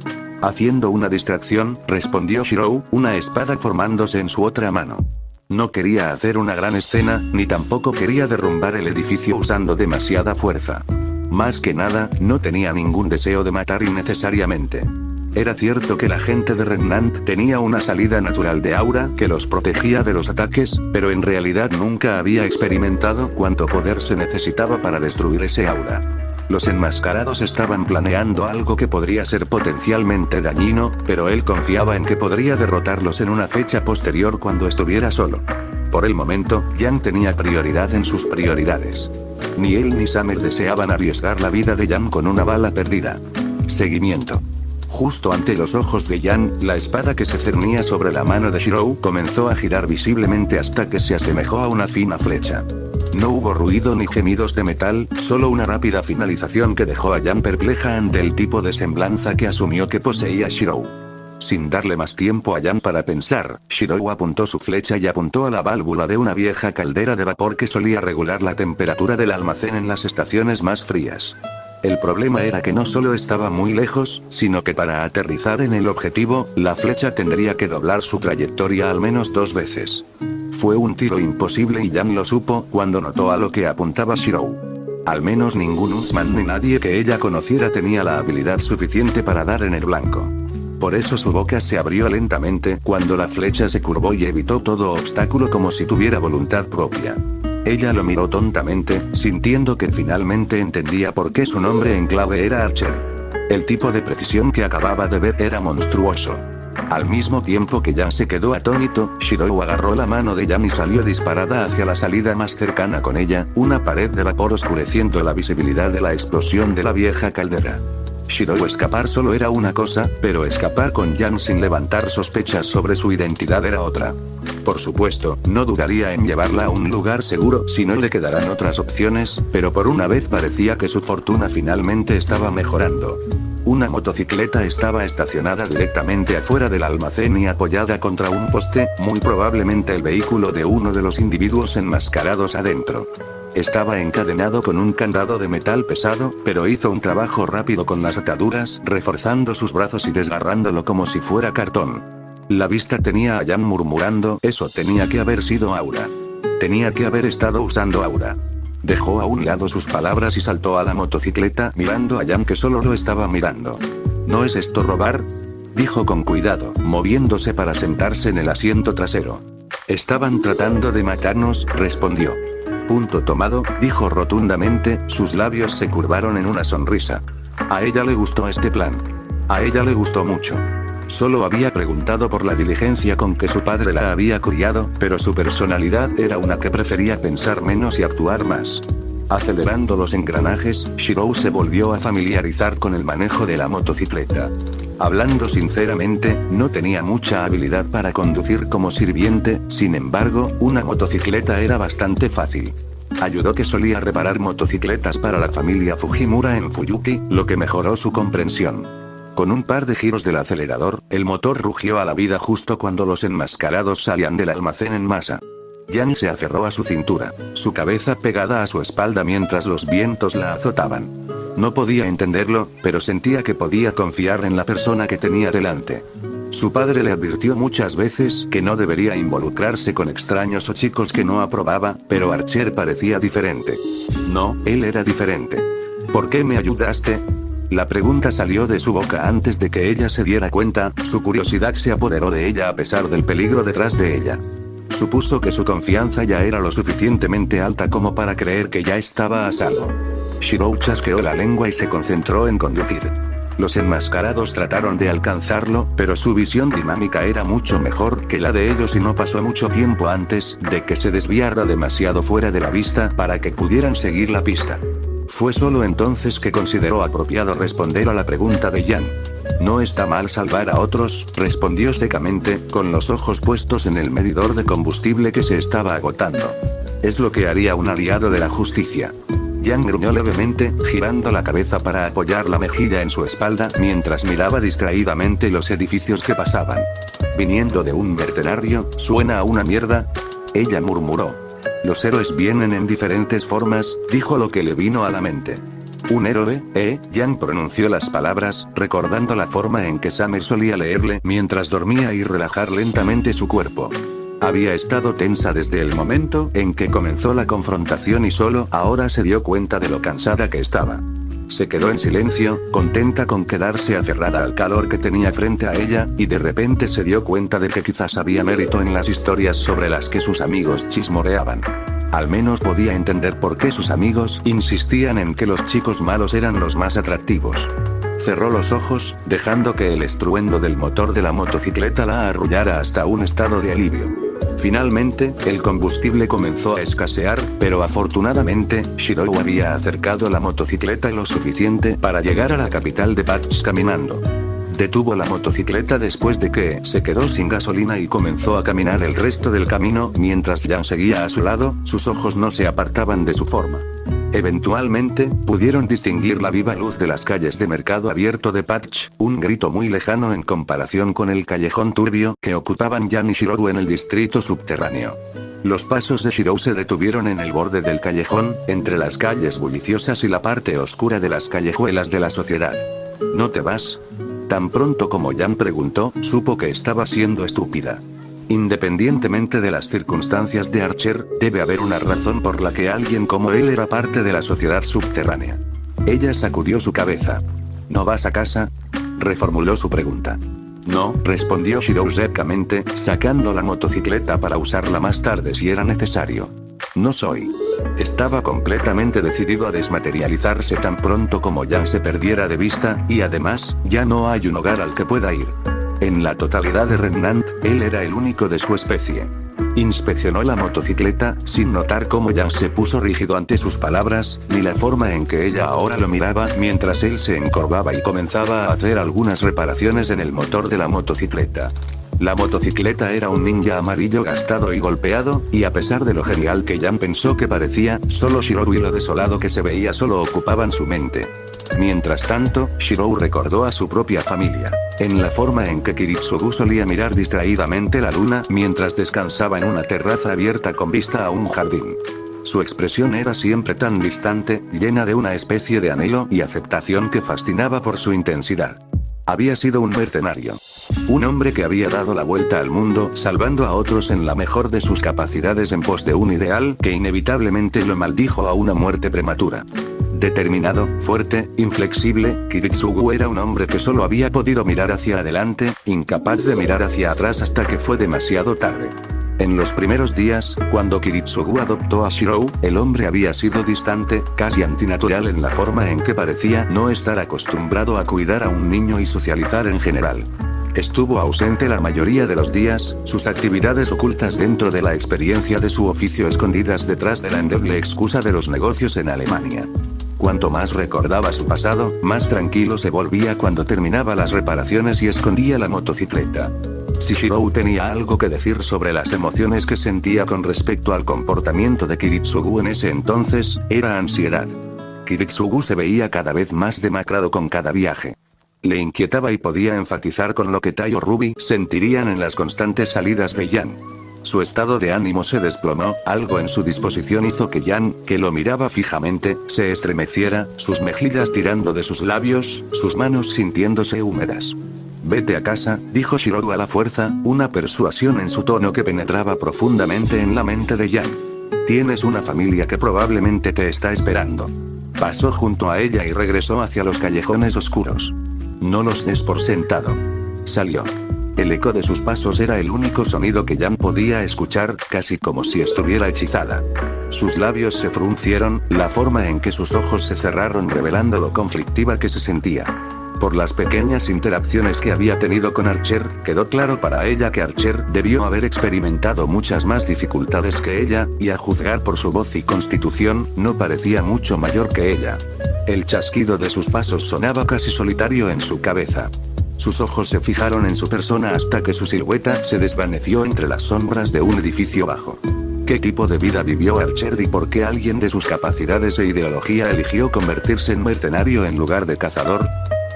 A: Haciendo una distracción, respondió Shirou, una espada formándose en su otra mano. No quería hacer una gran escena, ni tampoco quería derrumbar el edificio usando demasiada fuerza. Más que nada, no tenía ningún deseo de matar innecesariamente. Era cierto que la gente de Remnant tenía una salida natural de aura que los protegía de los ataques, pero en realidad nunca había experimentado cuánto poder se necesitaba para destruir ese aura. Los enmascarados estaban planeando algo que podría ser potencialmente dañino, pero él confiaba en que podría derrotarlos en una fecha posterior cuando estuviera solo. Por el momento, Yang tenía prioridad en sus prioridades. Ni él ni Summer deseaban arriesgar la vida de Yang con una bala perdida. Seguimiento. Justo ante los ojos de Yang, la espada que se cernía sobre la mano de Shirou comenzó a girar visiblemente hasta que se asemejó a una fina flecha. No hubo ruido ni gemidos de metal, solo una rápida finalización que dejó a Yang perpleja ante el tipo de semblanza que asumió que poseía Shirou. Sin darle más tiempo a Yang para pensar, Shirou apuntó su flecha y apuntó a la válvula de una vieja caldera de vapor que solía regular la temperatura del almacén en las estaciones más frías. El problema era que no solo estaba muy lejos, sino que para aterrizar en el objetivo, la flecha tendría que doblar su trayectoria al menos 2 veces. Fue un tiro imposible y Yang lo supo cuando notó a lo que apuntaba Shirou. Al menos ningún Huntsman ni nadie que ella conociera tenía la habilidad suficiente para dar en el blanco. Por eso su boca se abrió lentamente cuando la flecha se curvó y evitó todo obstáculo como si tuviera voluntad propia. Ella lo miró tontamente, sintiendo que finalmente entendía por qué su nombre en clave era Archer. El tipo de precisión que acababa de ver era monstruoso. Al mismo tiempo que Yang se quedó atónito, Shirou agarró la mano de Yang y salió disparada hacia la salida más cercana con ella, una pared de vapor oscureciendo la visibilidad de la explosión de la vieja caldera. Shirou escapar solo era una cosa, pero escapar con Yang sin levantar sospechas sobre su identidad era otra. Por supuesto, no dudaría en llevarla a un lugar seguro si no le quedaran otras opciones, pero por una vez parecía que su fortuna finalmente estaba mejorando. Una motocicleta estaba estacionada directamente afuera del almacén y apoyada contra un poste, muy probablemente el vehículo de uno de los individuos enmascarados adentro. Estaba encadenado con un candado de metal pesado, pero hizo un trabajo rápido con las ataduras, reforzando sus brazos y desgarrándolo como si fuera cartón. La vista tenía a Yang murmurando, eso tenía que haber sido aura. Tenía que haber estado usando aura. Dejó a un lado sus palabras y saltó a la motocicleta mirando a Yang que solo lo estaba mirando. ¿No es esto robar?, dijo con cuidado, moviéndose para sentarse en el asiento trasero. Estaban tratando de matarnos, respondió. Punto tomado, dijo rotundamente, sus labios se curvaron en una sonrisa. A ella le gustó este plan. A ella le gustó mucho. Solo había preguntado por la diligencia con que su padre la había criado, pero su personalidad era una que prefería pensar menos y actuar más. Acelerando los engranajes, Shirou se volvió a familiarizar con el manejo de la motocicleta. Hablando sinceramente, no tenía mucha habilidad para conducir como sirviente, sin embargo, una motocicleta era bastante fácil. Ayudó que solía reparar motocicletas para la familia Fujimura en Fuyuki, lo que mejoró su comprensión. Con un par de giros del acelerador, el motor rugió a la vida justo cuando los enmascarados salían del almacén en masa. Yang se aferró a su cintura, su cabeza pegada a su espalda mientras los vientos la azotaban. No podía entenderlo, pero sentía que podía confiar en la persona que tenía delante. Su padre le advirtió muchas veces que no debería involucrarse con extraños o chicos que no aprobaba, pero Archer parecía diferente. No, él era diferente. ¿Por qué me ayudaste? La pregunta salió de su boca antes de que ella se diera cuenta, su curiosidad se apoderó de ella a pesar del peligro detrás de ella. Supuso que su confianza ya era lo suficientemente alta como para creer que ya estaba a salvo. Shirou chasqueó la lengua y se concentró en conducir. Los enmascarados trataron de alcanzarlo, pero su visión dinámica era mucho mejor que la de ellos y no pasó mucho tiempo antes de que se desviara demasiado fuera de la vista para que pudieran seguir la pista. Fue solo entonces que consideró apropiado responder a la pregunta de Yang. No está mal salvar a otros, respondió secamente, con los ojos puestos en el medidor de combustible que se estaba agotando. Es lo que haría un aliado de la justicia. Yang gruñó levemente, girando la cabeza para apoyar la mejilla en su espalda mientras miraba distraídamente los edificios que pasaban. Viniendo de un mercenario, ¿suena a una mierda? Ella murmuró. Los héroes vienen en diferentes formas, dijo lo que le vino a la mente. ¿Un héroe? Yang pronunció las palabras, recordando la forma en que Summer solía leerle mientras dormía y relajar lentamente su cuerpo. Había estado tensa desde el momento en que comenzó la confrontación y solo ahora se dio cuenta de lo cansada que estaba. Se quedó en silencio, contenta con quedarse aferrada al calor que tenía frente a ella, y de repente se dio cuenta de que quizás había mérito en las historias sobre las que sus amigos chismoreaban. Al menos podía entender por qué sus amigos insistían en que los chicos malos eran los más atractivos. Cerró los ojos, dejando que el estruendo del motor de la motocicleta la arrullara hasta un estado de alivio. Finalmente, el combustible comenzó a escasear, pero afortunadamente, Shirou había acercado la motocicleta lo suficiente para llegar a la capital de Patch caminando. Detuvo la motocicleta después de que se quedó sin gasolina y comenzó a caminar el resto del camino mientras Yang seguía a su lado, sus ojos no se apartaban de su forma. Eventualmente, pudieron distinguir la viva luz de las calles de mercado abierto de Patch, un grito muy lejano en comparación con el callejón turbio que ocupaban Yang y Shirou en el distrito subterráneo. Los pasos de Shirou se detuvieron en el borde del callejón, entre las calles bulliciosas y la parte oscura de las callejuelas de la sociedad. ¿No te vas? Tan pronto como Yang preguntó, supo que estaba siendo estúpida. Independientemente de las circunstancias de Archer, debe haber una razón por la que alguien como él era parte de la sociedad subterránea. Ella sacudió su cabeza. ¿No vas a casa? Reformuló su pregunta. No, respondió Shirou secamente, sacando la motocicleta para usarla más tarde si era necesario. No soy. Estaba completamente decidido a desmaterializarse tan pronto como Yang se perdiera de vista, y además, ya no hay un hogar al que pueda ir. En la totalidad de Remnant, él era el único de su especie. Inspeccionó la motocicleta, sin notar cómo Yang se puso rígido ante sus palabras, ni la forma en que ella ahora lo miraba mientras él se encorvaba y comenzaba a hacer algunas reparaciones en el motor de la motocicleta. La motocicleta era un ninja amarillo gastado y golpeado, y a pesar de lo genial que Yang pensó que parecía, solo Shirou y lo desolado que se veía solo ocupaban su mente. Mientras tanto, Shirou recordó a su propia familia, en la forma en que Kiritsugu solía mirar distraídamente la luna mientras descansaba en una terraza abierta con vista a un jardín. Su expresión era siempre tan distante, llena de una especie de anhelo y aceptación que fascinaba por su intensidad. Había sido un mercenario. Un hombre que había dado la vuelta al mundo, salvando a otros en la mejor de sus capacidades en pos de un ideal que inevitablemente lo maldijo a una muerte prematura. Determinado, fuerte, inflexible, Kiritsugu era un hombre que solo había podido mirar hacia adelante, incapaz de mirar hacia atrás hasta que fue demasiado tarde. En los primeros días, cuando Kiritsugu adoptó a Shirou, el hombre había sido distante, casi antinatural en la forma en que parecía no estar acostumbrado a cuidar a un niño y socializar en general. Estuvo ausente la mayoría de los días, sus actividades ocultas dentro de la experiencia de su oficio escondidas detrás de la endeble excusa de los negocios en Alemania. Cuanto más recordaba su pasado, más tranquilo se volvía cuando terminaba las reparaciones y escondía la motocicleta. Si Shirou tenía algo que decir sobre las emociones que sentía con respecto al comportamiento de Kiritsugu en ese entonces, era ansiedad. Kiritsugu se veía cada vez más demacrado con cada viaje. Le inquietaba y podía enfatizar con lo que Tai o Ruby sentirían en las constantes salidas de Jan. Su estado de ánimo se desplomó, algo en su disposición hizo que Jan, que lo miraba fijamente, se estremeciera, sus mejillas tirando de sus labios, sus manos sintiéndose húmedas. Vete a casa, dijo Shirou a la fuerza, una persuasión en su tono que penetraba profundamente en la mente de Jan. Tienes una familia que probablemente te está esperando. Pasó junto a ella y regresó hacia los callejones oscuros. No los des por sentado. Salió. El eco de sus pasos era el único sonido que Jan podía escuchar, casi como si estuviera hechizada. Sus labios se fruncieron, la forma en que sus ojos se cerraron revelando lo conflictiva que se sentía. Por las pequeñas interacciones que había tenido con Archer, quedó claro para ella que Archer debió haber experimentado muchas más dificultades que ella, y a juzgar por su voz y constitución, no parecía mucho mayor que ella. El chasquido de sus pasos sonaba casi solitario en su cabeza. Sus ojos se fijaron en su persona hasta que su silueta se desvaneció entre las sombras de un edificio bajo. ¿Qué tipo de vida vivió Archer y por qué alguien de sus capacidades e ideología eligió convertirse en mercenario en lugar de cazador?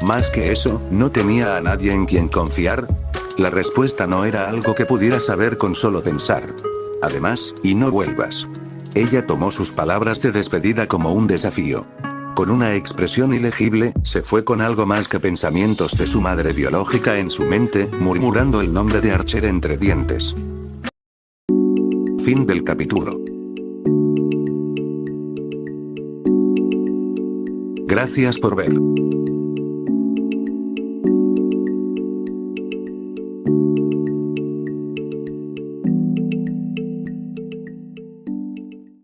A: Más que eso, ¿no tenía a nadie en quien confiar? La respuesta no era algo que pudiera saber con solo pensar. Además, y no vuelvas. Ella tomó sus palabras de despedida como un desafío. Con una expresión ilegible, se fue con algo más que pensamientos de su madre biológica en su mente, murmurando el nombre de Archer entre dientes. Fin del capítulo. Gracias por ver.